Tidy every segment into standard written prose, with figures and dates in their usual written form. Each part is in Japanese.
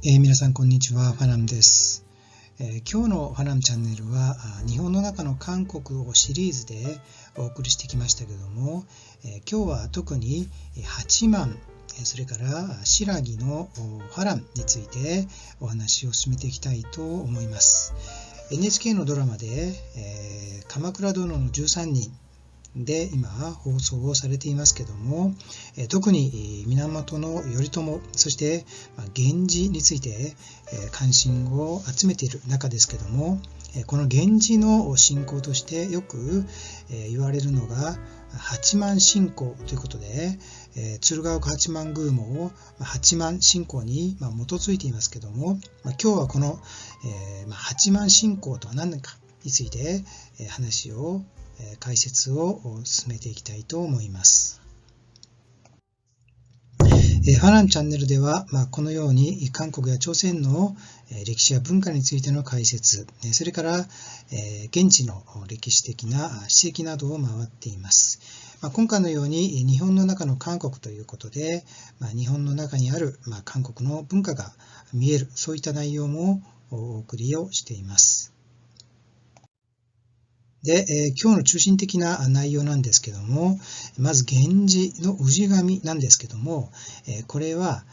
皆さんこんにちは、ファナムです。今日のファナムチャンネルは日本の中の韓国をシリーズでお送りしてきましたけども、今日は特に八幡、それから新羅の花郎についてお話を進めていきたいと思います。NHK のドラマで、鎌倉殿の13人で今放送をされていますけども、特に源頼朝、そして源氏について関心を集めている中ですけども、この源氏の信仰としてよく言われるのが八幡信仰ということで、鶴岡八幡宮も八幡信仰に基づいていますけども、今日はこの八幡信仰とは何かについて解説を進めていきたいと思います。ファナムチャンネルでは、このように韓国や朝鮮の歴史や文化についての解説、それから現地の歴史的な史跡などを回っています。今回のように日本の中の韓国ということで、日本の中にある韓国の文化が見える、そういった内容もお送りをしています。で、今日の中心的な内容なんですけども、まず源氏の氏神なんですけども、これは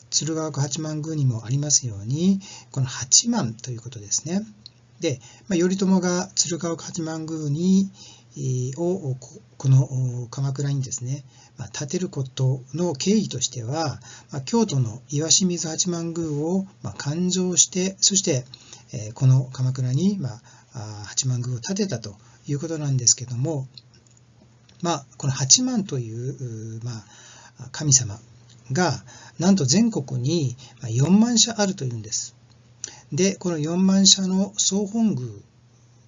鶴岡八幡宮にもありますように、この八幡ということですね。で、頼朝が鶴岡八幡宮にこの鎌倉にですね、建てることの経緯としては、京都の石清水八幡宮を勘定して、そしてこの鎌倉に八幡宮を建てたということなんですけども、この八幡という神様がなんと全国に4万社あるというんです。で、この4万社の総本宮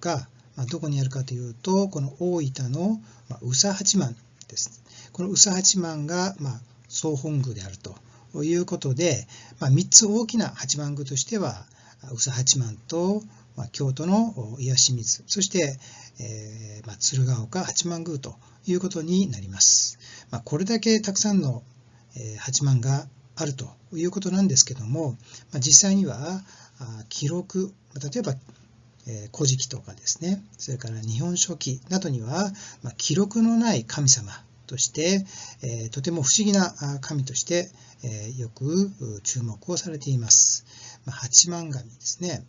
がどこにあるかというと、この大分の宇佐八幡です。この宇佐八幡が総本宮であるということで、3つ大きな八幡宮としては宇佐八幡と京都の石清水、そして、鶴岡八幡宮ということになります。これだけたくさんの八幡があるということなんですけども、実際には記録、例えば古事記とかですね、それから日本書紀などには記録のない神様として、とても不思議な神として、よく注目をされています。八幡神ですね。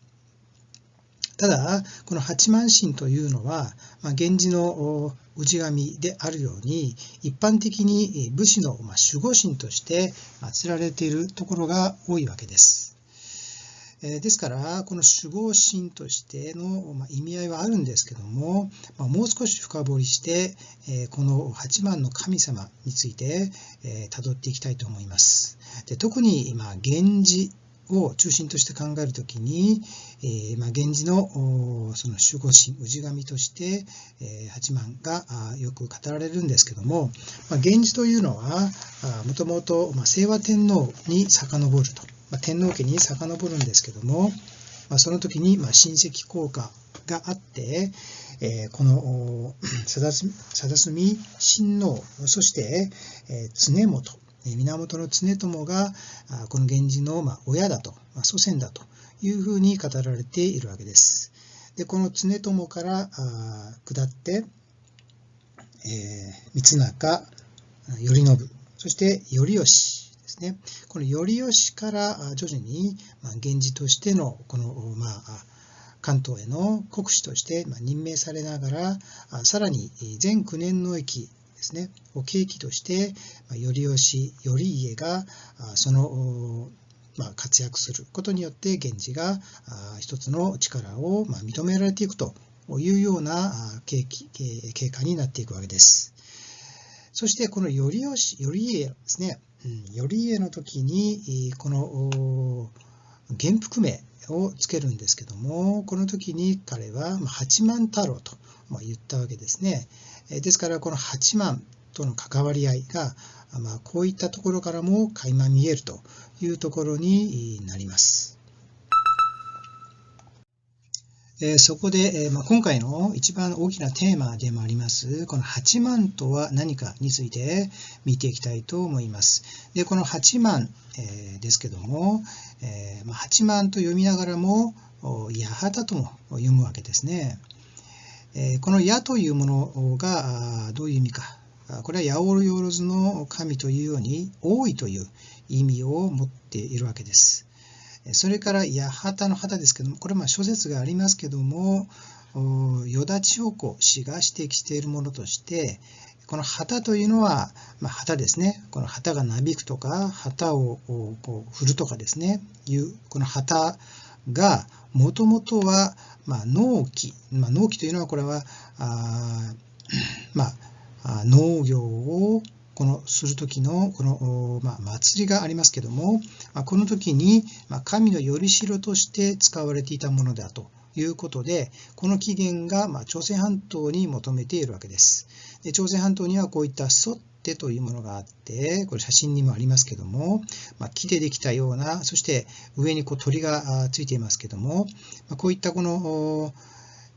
ただ、この八幡神というのは、源氏の氏神であるように、一般的に武士の守護神として祀られているところが多いわけです。ですから、この守護神としての意味合いはあるんですけども、もう少し深掘りして、この八幡の神様について辿っていきたいと思います。で、特に源氏を中心として考えるときに、源氏のその守護神、氏神として八幡がよく語られるんですけども、源氏というのはもともと清和天皇に遡ると。天皇家に遡るんですけども、その時に親戚効果があって、この貞純親王、そして経元、源経朝がこの源氏の親だと、祖先だというふうに語られているわけです。で、この経朝から下って光仲、頼信、そして頼義ですね。この頼義から徐々に源氏としてのこの関東への国司として任命されながら、さらに全9年の役ですね、を契機として頼義、頼家がその活躍することによって源氏が一つの力を認められていくというような経過になっていくわけです。そしてこの頼家ですね、頼家の時にこの元服名をつけるんですけども、この時に彼は八幡太郎と言ったわけですね。ですからこの八幡との関わり合いがこういったところからも垣間見えるというところになります。そこで、今回の一番大きなテーマでもあります、この八幡とは何かについて見ていきたいと思います。で、この八幡、ですけども、八幡と読みながらも、八幡とも読むわけですね。この八というものがどういう意味か。これは八百万の神というように多いという意味を持っているわけです。それから八幡の旗ですけども、これは諸説がありますけども、依田千代子氏が指摘しているものとして、この旗というのは、旗ですね。この旗がなびくとか、旗をこう振るとかですね、いうこの旗がもともとは農機、農機というのはこれは農業をする時のこの祭りがありますけども、この時に神のよりしろとして使われていたものだということで、この起源が朝鮮半島に求めているわけです。で、朝鮮半島にはこういったソッテというものがあって、これ写真にもありますけども、木でできたような、そして上に鳥がついていますけども、こういったこの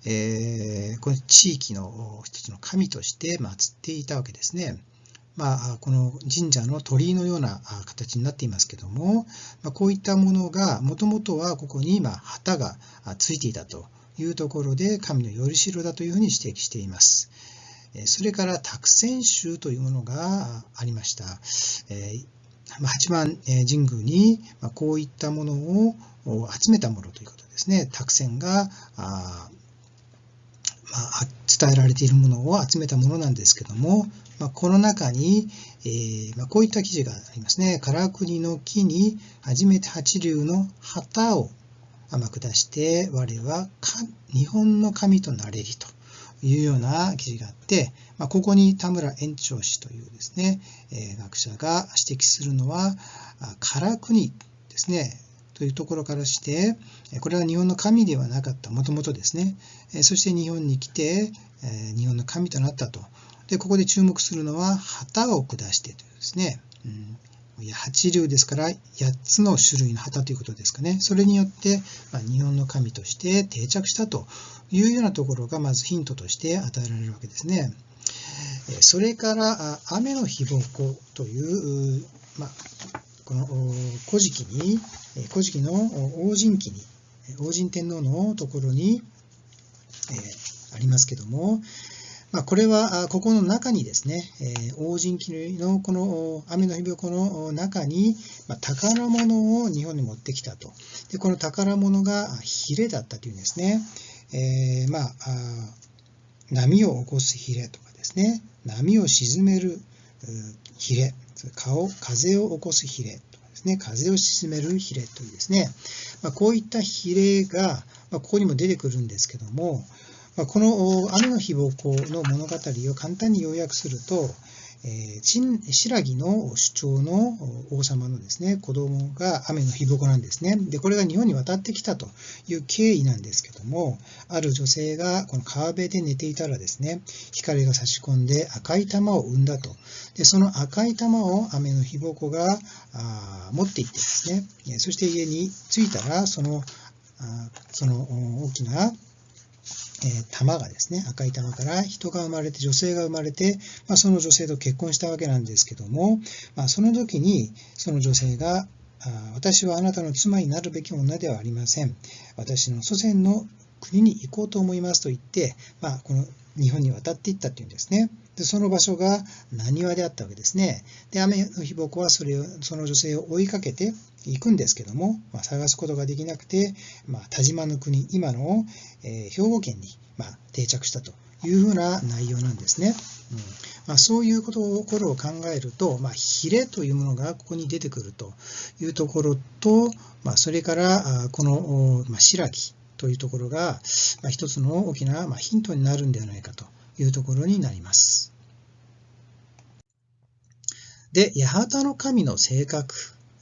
地域の一つの神として祀っていたわけですね。この神社の鳥居のような形になっていますけども、こういったものがもともとはここに旗がついていたというところで、神のよりしろだというふうに指摘しています。それから託仙宗というものがありました。八幡神宮にこういったものを集めたものということですね。託仙が伝えられているものを集めたものなんですけども、この中に、こういった記事がありますね。唐国の木に初めて八竜の旗を下して、我は日本の神となれりというような記事があって、ここに田村延長氏というですね、学者が指摘するのは、唐国ですね、というところからして、これは日本の神ではなかった、もともとですね。そして日本に来て、日本の神となったと。で、ここで注目するのは、旗を下してというですね。八竜ですから、8つの種類の旗ということですかね。それによって、日本の神として定着したというようなところが、まずヒントとして与えられるわけですね。それから、雨の日奉公という、この古事記の王神記に、王神天皇のところに、ありますけども、これはここの中にですね、王神記のこの雨の日奉公の中に、宝物を日本に持ってきたと。で、この宝物がヒレだったというんですね。波を起こすヒレとかですね、波を沈めるヒレ、風を起こすヒレとかですね、風を沈めるヒレというですね、こういったヒレが、ここにも出てくるんですけども、この雨の日奉公の物語を簡単に要約すると、新羅の首長の王様のですね、子供が雨の日奉公なんですね。で、これが日本に渡ってきたという経緯なんですけども、ある女性がこの川辺で寝ていたらですね、光が差し込んで赤い玉を産んだと。で、その赤い玉を雨の日奉公が持っていってですね、そして家に着いたら、その大きな玉がですね、赤い玉から人が生まれて、女性が生まれて、その女性と結婚したわけなんですけども、その時にその女性が、私はあなたの妻になるべき女ではありません。私の祖先の国に行こうと思いますと言って、この日本に渡っていったというんですね。で、その場所が浪速であったわけですね。で、雨の日奉公はその女性を追いかけて行くんですけども、探すことができなくて、田島の国、今の、兵庫県に、定着したというふうな内容なんですね。そういうところを考えると、ヒレというものがここに出てくるというところと、それからこの新羅というところが、一つの大きなヒントになるんではないかというところになります。で、八幡の神の性格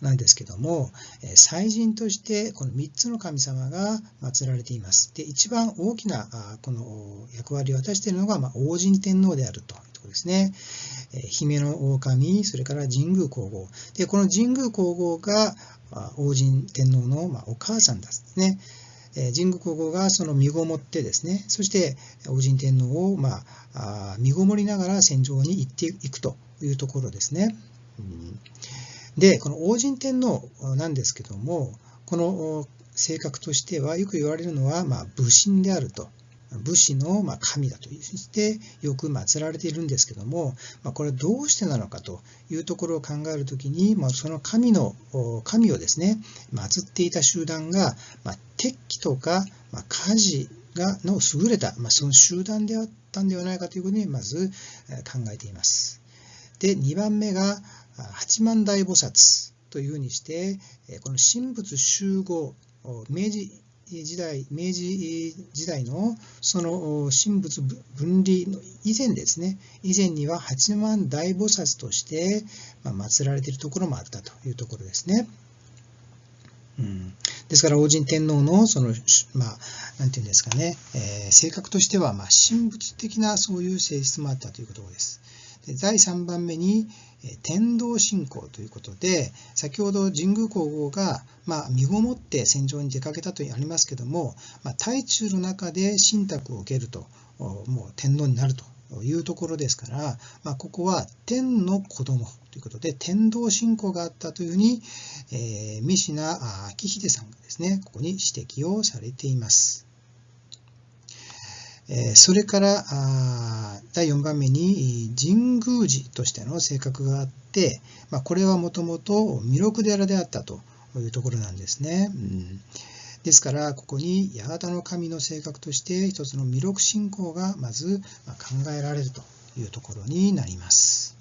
なんですけども、祭神としてこの3つの神様が祀られています。で、一番大きなこの役割を果たしているのが王神天皇であるというところですね。姫の狼、それから神宮皇后。で、この神宮皇后が王神天皇のお母さんですね。神宮皇后がその身ごもってですね、そして王神天皇を身ごもりながら戦場に行っていくというところですね。で、この王神天皇なんですけども、この性格としてはよく言われるのは武神であると。武士の神だとしてよく祀られているんですけども、これどうしてなのかというところを考えるときに、その神をですね、祀っていた集団が、鉄器とか家事の優れた、その集団であったんではないかということにまず考えています。で、2番目が八幡大菩薩というふうにして、この神仏集合、明治時代のその神仏分離の以前ですね、以前には八幡大菩薩として祀られているところもあったというところですね。ですから王神天皇のそのなんていうんですかね、性格としては神仏的なそういう性質もあったということです。で、第3番目に天道信仰ということで、先ほど神宮皇后が身ごもって戦場に出かけたとありますけども、大中の中で神託を受けると、もう天皇になるというところですから、ここは天の子供ということで天道信仰があったというふうに、三品明秀さんがですね、ここに指摘をされています。それから第4番目に神宮寺としての性格があって、これはもともと弥勒寺であったというところなんですね。ですからここに八幡の神の性格として一つの弥勒信仰がまず考えられるというところになります。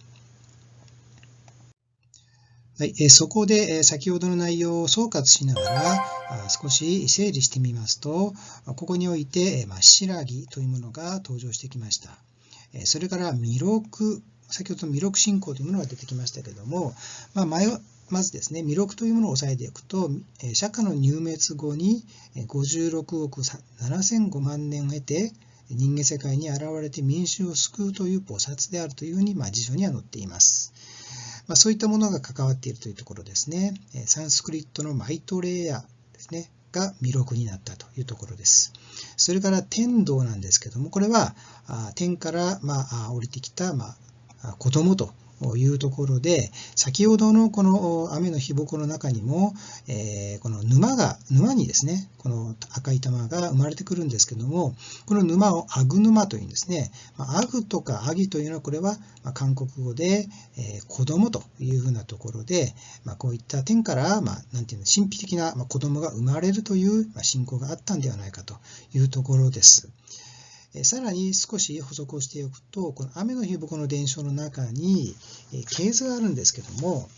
はい、そこで先ほどの内容を総括しながら少し整理してみますと、ここにおいて新羅というものが登場してきました。それから弥勒、先ほど弥勒信仰というものが出てきましたけれども、まずですね、弥勒というものを押さえていくと、釈迦の入滅後に56億7005万年を経て人間世界に現れて民衆を救うという菩薩であるというふうに辞書には載っています。そういったものが関わっているというところですね。サンスクリットのマイトレーヤですね、が弥勒になったというところです。それから天道なんですけども、これは天から降りてきた子供というところで、先ほどのこの雨の日々の中にも、この沼にですね、この赤い玉が生まれてくるんですけども、この沼をアグ沼というんですね。アグとかアギというのは、これは韓国語で子供というふうなところで、こういった天からなんていうの、神秘的な子供が生まれるという信仰があったんではないかというところです。さらに少し補足をしておくと、この雨の日々の伝承の中に系図があるんですけども、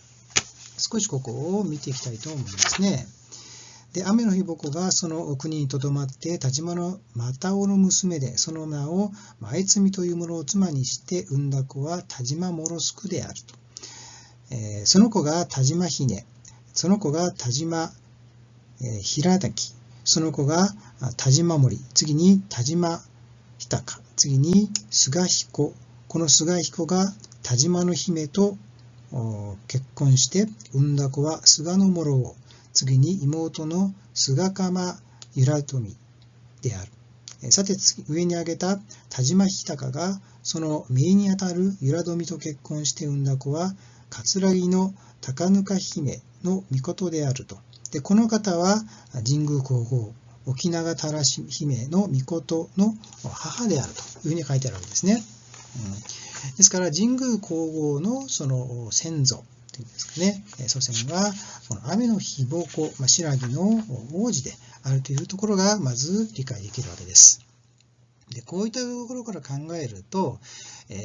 少しここを見ていきたいと思いますね。で、雨の日々がその国にとどまって田島の又夫の娘で、その名を前摘というものを妻にして産んだ子は田島諸宿であると。その子が田島姫、その子が田島平滝、その子が田島森、次に田島日高、次に菅彦、この菅彦が田島の姫と結婚して産んだ子は菅の諸男、次に妹の菅鎌由富である。さて上に挙げた田島日高がその姪にあたる由富と結婚して産んだ子は葛城の高ぬか姫の命であると。で、この方は神宮皇后沖永太良姫の命の母であるというふうに書いてあるわけですね。ですから神宮皇后のその先祖というんですかね、祖先はこの雨の日々、新羅の王子であるというところがまず理解できるわけです。で、こういったところから考えると、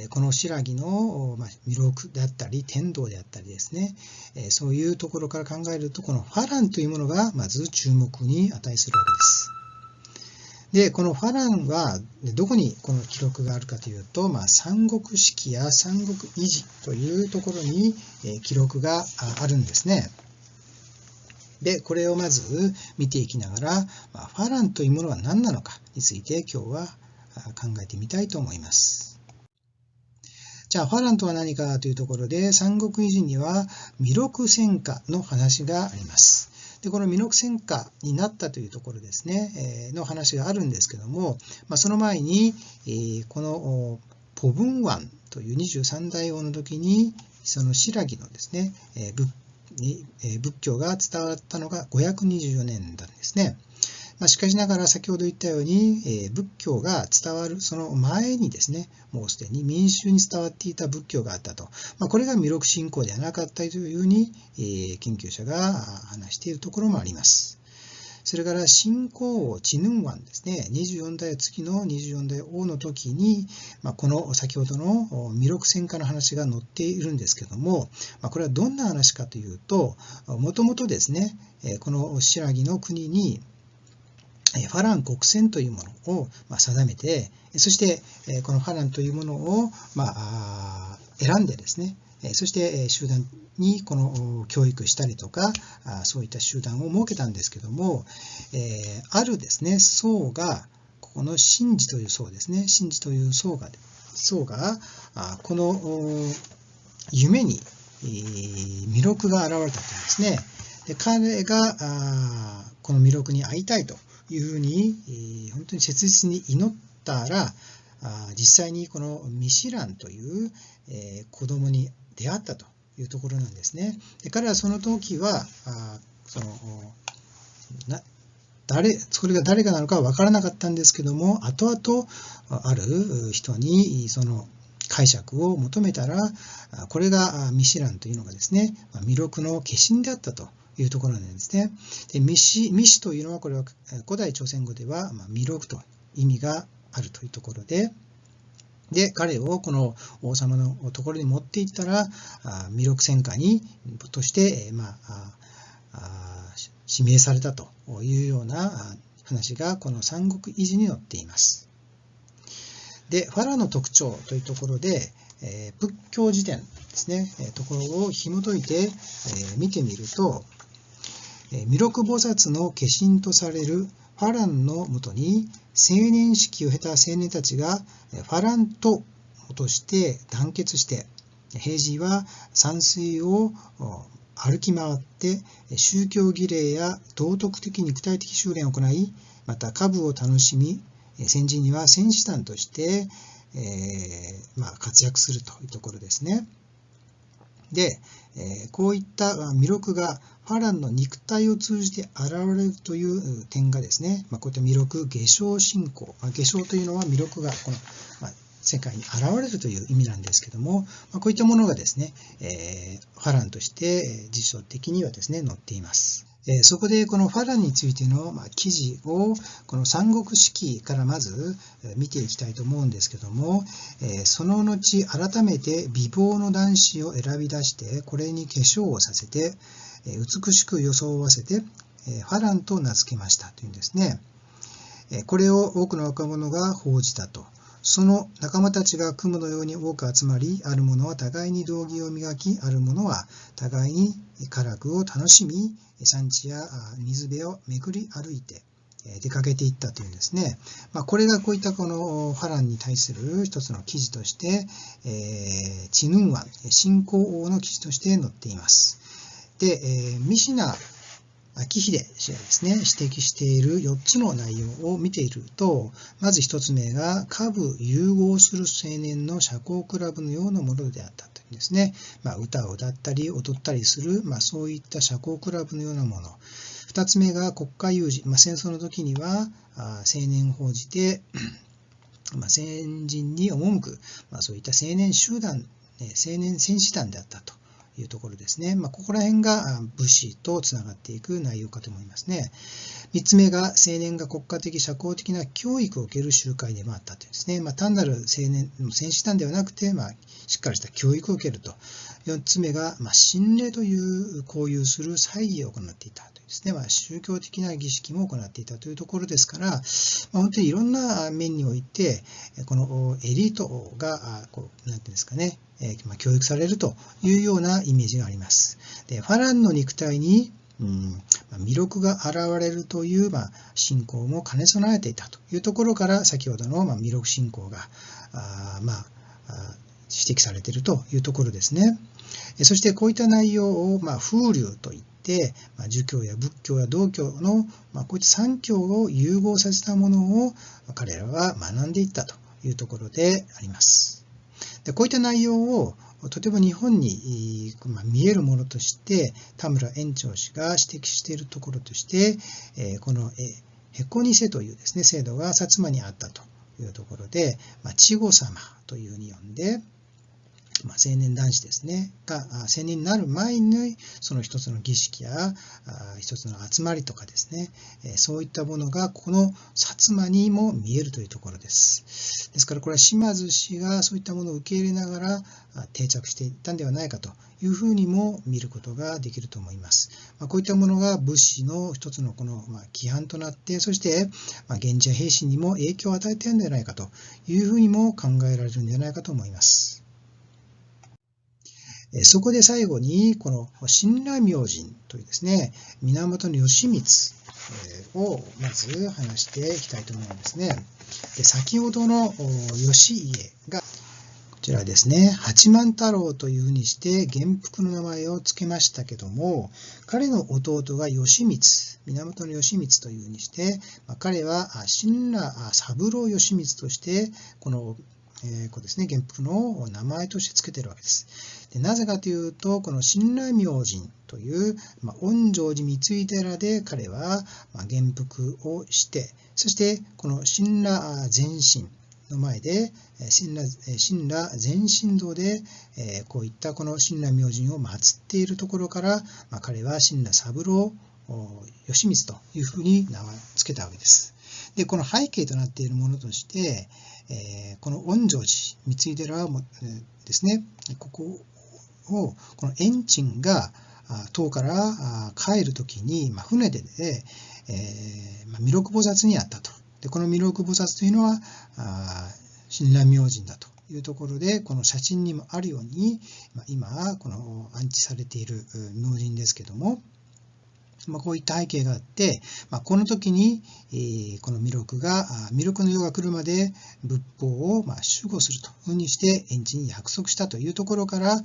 この新羅の弥勒であったり天道であったりですね、そういうところから考えると、この花郎というものがまず注目に値するわけです。で、この花郎はどこにこの記録があるかというと、三国志や三国遺事というところに記録があるんですね。で、これをまず見ていきながら、花郎というものは何なのかについて今日は考えてみたいと思います。じゃあ、花郎とは何かというところで、三国遺事には弥勒戦火の話があります。で、この弥勒戦火になったというところですね、の話があるんですけども、その前に、このポブンワンという23代王の時に、その新羅のですね、仏教が伝わったのが524年なんですね。しかしながら先ほど言ったように、仏教が伝わるその前にですね、もうすでに民衆に伝わっていた仏教があったと。これが弥勒信仰ではなかったというふうに、研究者が話しているところもあります。それから信仰王チヌンワンですね、24代次の24代王の時に、この先ほどの弥勒戦火の話が載っているんですけども、これはどんな話かというと、もともとですね、この新羅の国にファラン国選というものを定めて、そしてこのファランというものを選んでですね、そして集団にこの教育したりとか、そういった集団を設けたんですけども、あるですね、僧が、ここの神事という僧ですね、神事という僧が、この夢に弥勒が現れたというんですね。で、彼がこの弥勒に会いたいというふうに、本当に切実に祈ったら、実際にこのミシランという子供に出会ったというところなんですね。で、彼はその時はそれが誰かなのかは分からなかったんですけども、後々ある人にその解釈を求めたら、これがミシランというのがですね、弥勒の化身であったというところなんですね。で、ミシというのは、これは古代朝鮮語では弥勒と意味があるというところで、彼をこの王様のところに持っていったら、弥勒戦火として、指名されたというような話がこの三国遺事に載っています。で、ファラの特徴というところで、仏教辞典ですね、ところを紐解いて見てみると、弥勒菩薩の化身とされるファランのもとに青年式を経た青年たちがファラントとして団結して、平時は山水を歩き回って宗教儀礼や道徳的肉体的修練を行い、また歌舞を楽しみ、戦時には戦士団として、活躍するというところですね。で、こういった弥勒がファランの肉体を通じて現れるという点がですね、こういった弥勒下生信仰、下生というのは弥勒がこの、世界に現れるという意味なんですけども、こういったものがですね、ファランとして辞書的にはですね、載っています。そこでこのファランについての記事をこの三国志記からまず見ていきたいと思うんですけども、その後改めて美貌の男子を選び出してこれに化粧をさせて美しく装わせてファランと名付けましたというんですね。これを多くの若者が報じたと。その仲間たちが雲のように多く集まり、ある者は互いに道義を磨き、ある者は互いに佳楽を楽しみ、山地や水辺を巡り歩いて出かけていったというんですね。これがこういったこのファランに対する一つの記事として、チヌンワン、信仰王の記事として載っています。で、ミシナ明秀氏がですね、指摘している4つの内容を見ていると、まず1つ目が、歌舞融合する青年の社交クラブのようなものであったというんですね。歌を歌ったり踊ったりする、そういった社交クラブのようなもの。2つ目が国家有事、戦争の時には青年を報じて、先人に赴く、そういった青年集団、青年戦士団であったというところですね。ここら辺が武士とつながっていく内容かと思いますね。3つ目が青年が国家的社交的な教育を受ける集会でもあったというですね。単なる青年戦士団ではなくて、しっかりした教育を受けると。4つ目が神礼という交友する祭儀を行っていたというですね。宗教的な儀式も行っていたというところですから、本当にいろんな面においてこのエリートがなんていうんですかね、教育されるというようなイメージがあります。で、ファランの肉体に弥勒が現れるという信仰も兼ね備えていたというところから、先ほどの弥勒信仰が指摘されているというところですね。そしてこういった内容を風流といっ、儒教や仏教や道教の、こういった三教を融合させたものを彼らは学んでいったというところであります。でこういった内容をとても日本に見えるものとして田村園長氏が指摘しているところとしてこのへこにせというですね制度が薩摩にあったというところで稚児様というふうに呼んで青年男子ですねが青年になる前にその一つの儀式や一つの集まりとかですねそういったものがこの薩摩にも見えるというところです。ですからこれは島津氏がそういったものを受け入れながら定着していったんではないかというふうにも見ることができると思います。こういったものが武士の一つのこの規範となってそして源氏や平氏にも影響を与えているんではないかというふうにも考えられるんではないかと思います。そこで最後にこの親鸞明神というですね源義満をまず話していきたいと思うんですね。で先ほどの義家がこちらですね八幡太郎というふうにして元服の名前を付けましたけども彼の弟が義満源義満というふうにして彼は親鸞三郎義満としてこのこうですね、元服の名前として付けているわけです。でなぜかというと、この親鸞明神という、恩常寺三井寺で彼は元服をして、そしてこの親鸞前神の前で、親鸞前神堂で、こういったこの親鸞明神を祀っているところから、彼は親鸞三郎義満というふうに名を付けたわけです。で、この背景となっているものとして、この恩常寺三井寺もですね、ここをこの円珍が唐から帰るときに船で、弥勒菩薩に会ったと。で、この弥勒菩薩というのは親鸞明神だというところで、この写真にもあるように、今この安置されている明神ですけども、こういった背景があって、この時に、この弥勒の世が来るまで仏法を守護するというふうにして円珍に約束したというところから、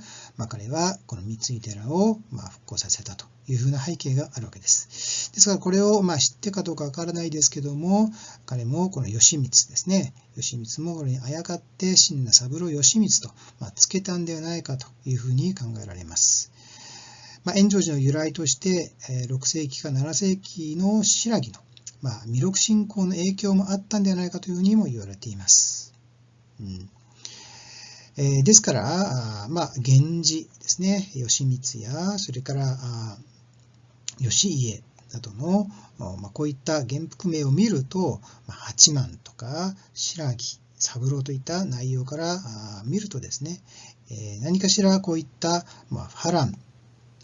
彼はこの三井寺を復興させたというふうな背景があるわけです。ですからこれを知ってかどうかわからないですけども、彼もこの義満ですね、義満もこれにあやかって親鸞三郎義満と付けたんではないかというふうに考えられます。円成寺の由来として6世紀か7世紀の新羅の弥勒信仰の影響もあったんではないかというふうにも言われています。ですから源氏ですね、義満やそれから義家などのこういった元服名を見ると八幡とか新羅三郎といった内容から見るとですね、何かしらこういった波乱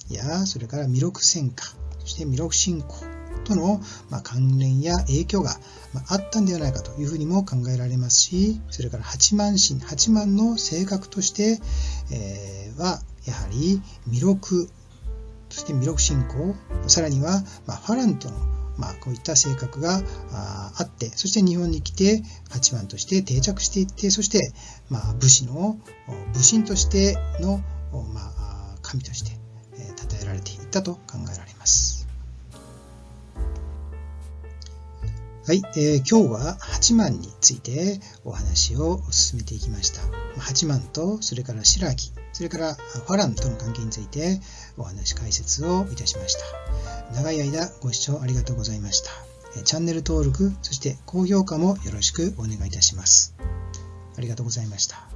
やそれから弥勒戦果、そして弥勒信仰との関連や影響があったんではないかというふうにも考えられますし、それから八幡の性格としてはやはり弥勒、そして弥勒信仰、さらには波乱とのこういった性格があって、そして日本に来て八幡として定着していって、そして武士の武神としての神として称えられていったと考えられます。はい、今日は八幡についてお話を進めていきました。八幡とそれから新羅、それから波乱との関係についてお話解説をいたしました。長い間ご視聴ありがとうございました。チャンネル登録、そして高評価もよろしくお願いいたします。ありがとうございました。